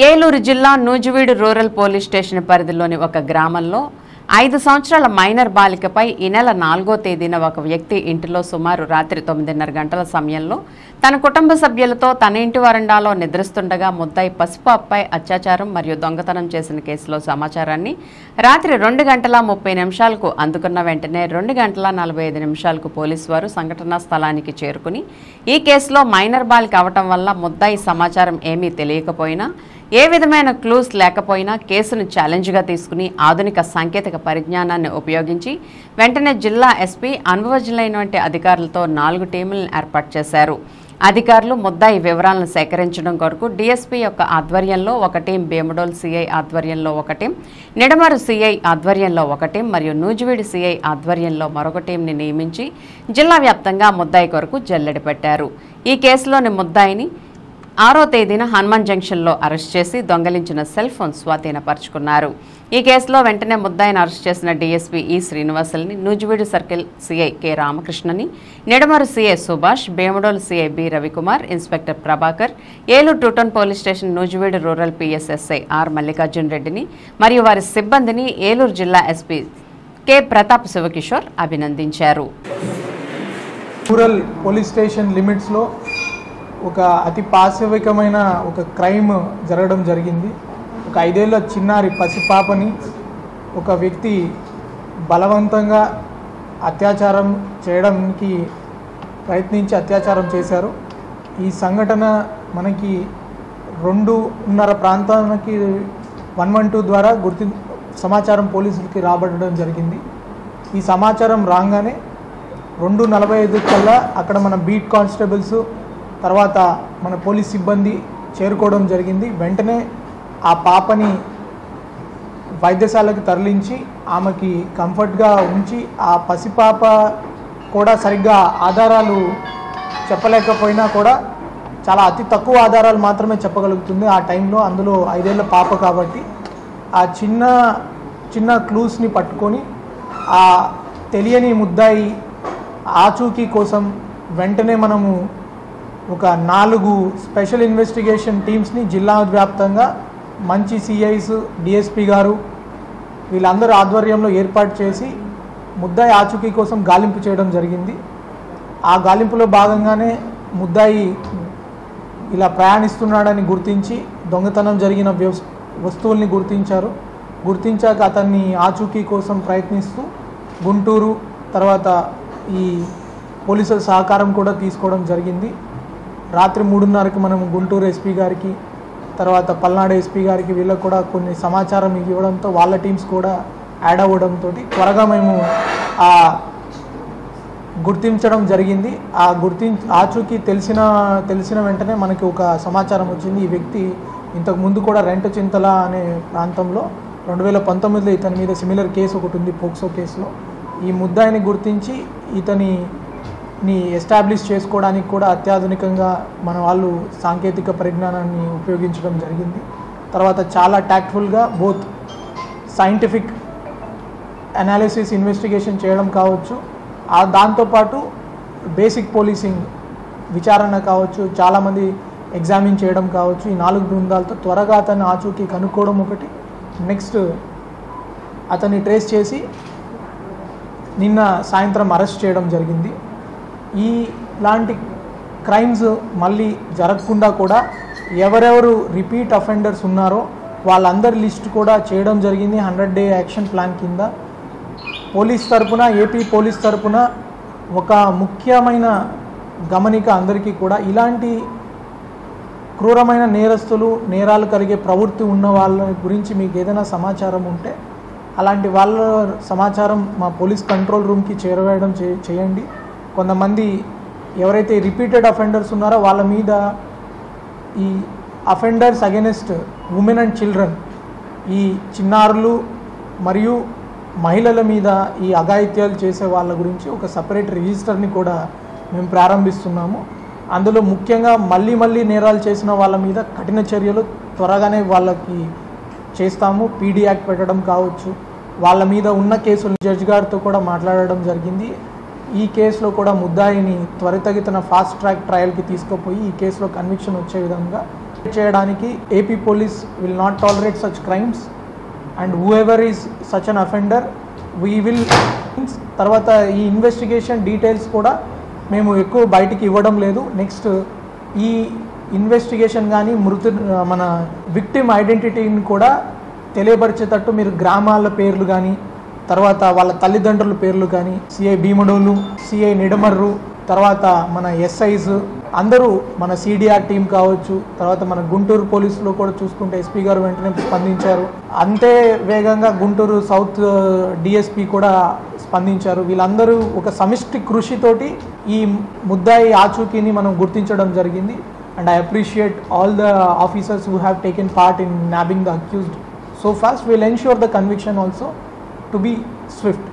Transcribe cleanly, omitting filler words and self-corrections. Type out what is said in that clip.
ఏలూరు జిల్లా Nuzvid rural police station పరిధిలోని ఒక గ్రామంలో 5 సంవత్సరాల మైనర్ బాలికపై ఈ నెల 4వ తేదీన ఒక వ్యక్తి ఇంటిలో సుమారు రాత్రి 9:30 గంటల సమయంలో తన కుటుంబ సభ్యులతో తన ఇంటి వరండాలో నిద్రిస్తుండగా ముద్దాయి పసిపాపపై అత్యాచారం మరియు దొంగతనం చేసిన కేసులో సమాచారాన్ని రాత్రి 2 గంటల 30 నిమిషాలకు అందుకున్న వెంటనే 2 గంటల 45 నిమిషాలకు పోలీసు వారు సంఘటనా స్థలానికి చేరుకుని ఈ కేసులో మైనర్ బాలిక అవటం వల్ల ముద్దాయి సమాచారం ఏమీ తెలియకపోయినా ఏ విధమైన క్లూస్ లేకపోయినా కేసును ఛాలెంజ్గా తీసుకుని ఆధునిక సాంకేతిక పరిజ్ఞానాన్ని ఉపయోగించి వెంటనే జిల్లా ఎస్పీ అనుభవజ్ఞులైనటువంటి అధికారులతో 4 టీములను ఏర్పాటు చేశారు. అధికారులు ముద్దాయి వివరాలను సేకరించడం కొరకు డీఎస్పీ యొక్క ఆధ్వర్యంలో ఒక టీం, భీమడోల్ సిఐ ఆధ్వర్యంలో ఒక టీం, నిడమరు సిఐ ఆధ్వర్యంలో ఒక టీం మరియు నూజివీడు సిఐ ఆధ్వర్యంలో మరొక టీంని నియమించి జిల్లా వ్యాప్తంగా ముద్దాయి కొరకు జల్లెడ పెట్టారు. ఈ కేసులోని ముద్దాయిని 6వ తేదీన హనుమాన్ జంక్షన్లో అరెస్ట్ చేసి దొంగలించిన సెల్ ఫోన్ స్వాధీనపరుచుకున్నారు. ఈ కేసులో వెంటనే ముద్దాయిని అరెస్ట్ చేసిన డీఎస్పీ ఈ శ్రీనివాసుల్ని, నూజివీడు సర్కిల్ సిఐ కె రామకృష్ణని, Nidamarru CI Subhash, Bhimadole CI B Ravikumar, inspector Prabhakar, Eluru two town police station Nuzvid rural PSSI R Mallikarjun రెడ్డిని మరియు వారి సిబ్బందిని ఏలూరు జిల్లా ఎస్పీ కె ప్రతాప్ శివకిషోర్ అభినందించారు. రూరల్ పోలీస్ స్టేషన్ లిమిట్స్లో ఒక అతి పాశవికమైన ఒక క్రైమ్ జరగడం జరిగింది. ఒక 5 ఏళ్ల చిన్నారి పసిపాపని ఒక వ్యక్తి బలవంతంగా అత్యాచారం చేయడానికి ప్రయత్నించి అత్యాచారం చేశారు. ఈ సంఘటన మనకి 2:30 ప్రాంతానికి 112 ద్వారా సమాచారం పోలీసులకి రాబట్టడం జరిగింది. ఈ సమాచారం రాగానే 2:45 కల్లా అక్కడ మన బీట్ కానిస్టేబుల్స్ తర్వాత మన పోలీస్ సిబ్బంది చేరుకోవడం జరిగింది. వెంటనే ఆ పాపని వైద్యశాలకు తరలించి ఆమెకి కంఫర్ట్గా ఉంచి, ఆ పసిపాప కూడా సరిగ్గా ఆధారాలు చెప్పలేకపోయినా కూడా చాలా అతి తక్కువ ఆధారాలు మాత్రమే చెప్పగలుగుతుంది ఆ టైంలో. అందులో 5 ఏళ్ల పాప కాబట్టి ఆ చిన్న క్లూస్ని పట్టుకొని ఆ తెలియని ముద్దాయి ఆచూకీ కోసం వెంటనే మనము ఒక 4 స్పెషల్ ఇన్వెస్టిగేషన్ టీమ్స్ని జిల్లా వ్యాప్తంగా మంచి సిఐస్, డిఎస్పీ గారు వీళ్ళందరూ ఆధ్వర్యంలో ఏర్పాటు చేసి ముద్దాయి ఆచూకీ కోసం గాలింపు చేయడం జరిగింది. ఆ గాలింపులో భాగంగానే ముద్దాయి ఇలా ప్రయాణిస్తున్నాడని గుర్తించి దొంగతనం జరిగిన వస్తువుల్ని గుర్తించాక అతన్ని ఆచూకీ కోసం ప్రయత్నిస్తూ గుంటూరు తర్వాత ఈ పోలీసుల సహకారం కూడా తీసుకోవడం జరిగింది. రాత్రి 3:30కి మనం గుంటూరు ఎస్పీ గారికి తర్వాత పల్నాడు ఎస్పీ గారికి వీళ్ళకి కూడా కొన్ని సమాచారం ఇవ్వడంతో వాళ్ళ టీమ్స్ కూడా యాడ్ అవ్వడంతో త్వరగా మేము గుర్తించడం జరిగింది. ఆచూకీ తెలిసిన వెంటనే మనకి ఒక సమాచారం వచ్చింది. ఈ వ్యక్తి ఇంతకుముందు కూడా రెంటచింతల అనే ప్రాంతంలో 2019లో ఇతని మీద సిమిలర్ కేసు ఒకటి ఉంది, పోక్సో కేసులో. ఈ ముద్దాయిని గుర్తించి ఇతని ఎస్టాబ్లిష్ చేసుకోవడానికి కూడా అత్యాధునికంగా మన వాళ్ళు సాంకేతిక పరిజ్ఞానాన్ని ఉపయోగించడం జరిగింది. తర్వాత చాలా ట్యాక్ట్ఫుల్గా బోత్ సైంటిఫిక్ అనాలిసిస్ ఇన్వెస్టిగేషన్ చేయడం కావచ్చు, దాంతోపాటు బేసిక్ పోలీసింగ్ విచారణ కావచ్చు, చాలామంది ఎగ్జామిన్ చేయడం కావచ్చు. ఈ 4 బృందాలతో త్వరగా అతన్ని ఆచూకీ కనుక్కోవడం ఒకటి, నెక్స్ట్ అతన్ని ట్రేస్ చేసి నిన్న సాయంత్రం అరెస్ట్ చేయడం జరిగింది. ఇలాంటి క్రైమ్స్ మళ్ళీ జరగకుండా కూడా ఎవరెవరు రిపీట్ అఫెండర్స్ ఉన్నారో వాళ్ళందరి లిస్ట్ కూడా చేయడం జరిగింది 100 డే యాక్షన్ ప్లాన్ కింద. పోలీస్ తరపున, ఏపీ పోలీస్ తరపున ఒక ముఖ్యమైన గమనిక అందరికీ కూడా, ఇలాంటి క్రూరమైన నేరస్తులు, నేరాలు కలిగే ప్రవృత్తి ఉన్న వాళ్ళ గురించి మీకు ఏదైనా సమాచారం ఉంటే అలాంటి వాళ్ళ సమాచారం మా పోలీస్ కంట్రోల్ రూమ్కి చేరవేయడం చేయండి. కొంతమంది ఎవరైతే రిపీటెడ్ అఫెండర్స్ ఉన్నారో వాళ్ళ మీద ఈ offenders against women and children, ఈ చిన్నారులు మరియు మహిళల మీద ఈ అఘాయిత్యాలు చేసే వాళ్ళ గురించి ఒక సపరేట్ రిజిస్టర్ని కూడా మేము ప్రారంభిస్తున్నాము. అందులో ముఖ్యంగా మళ్ళీ నేరాలు చేసిన వాళ్ళ మీద కఠిన చర్యలు త్వరగానే వాళ్ళకి చేస్తాము. పీడీ యాక్ట్ పెట్టడం కావచ్చు, వాళ్ళ మీద ఉన్న కేసులు జడ్జి గారితో కూడా మాట్లాడడం జరిగింది. ఈ కేసులో కూడా ముద్దాయిని త్వరితగతిన ఫాస్ట్ ట్రాక్ ట్రయల్కి తీసుకుపోయి ఈ కేసులో కన్విక్షన్ వచ్చే విధంగా చేయడానికి AP police will not tolerate such crimes and whoever is such an offender we will. తర్వాత ఈ ఇన్వెస్టిగేషన్ డీటెయిల్స్ కూడా మేము ఎక్కువ బయటికి ఇవ్వడం లేదు. నెక్స్ట్ ఈ ఇన్వెస్టిగేషన్ కానీ మన విక్టిమ్ ఐడెంటిటీని కూడా తెలియపరిచేటట్టు మీరు గ్రామాల పేర్లు కానీ తర్వాత వాళ్ళ తల్లిదండ్రుల పేర్లు కానీ సిఐ భీముడోలు, సిఐ నిడమర్రు, తర్వాత మన ఎస్ఐస్ అందరూ మన సిడిఆర్ టీం కావచ్చు, తర్వాత మన గుంటూరు పోలీసులో కూడా చూసుకుంటే ఎస్పీ గారు వెంటనే స్పందించారు. అంతే వేగంగా గుంటూరు సౌత్ డిఎస్పీ కూడా స్పందించారు. వీళ్ళందరూ ఒక సమిష్టి కృషితోటి ఈ ముద్దాయి ఆచూకీని మనం గుర్తించడం జరిగింది. And I appreciate all the officers who have taken part in nabbing the accused so fast. We'll ensure the conviction also to be swift.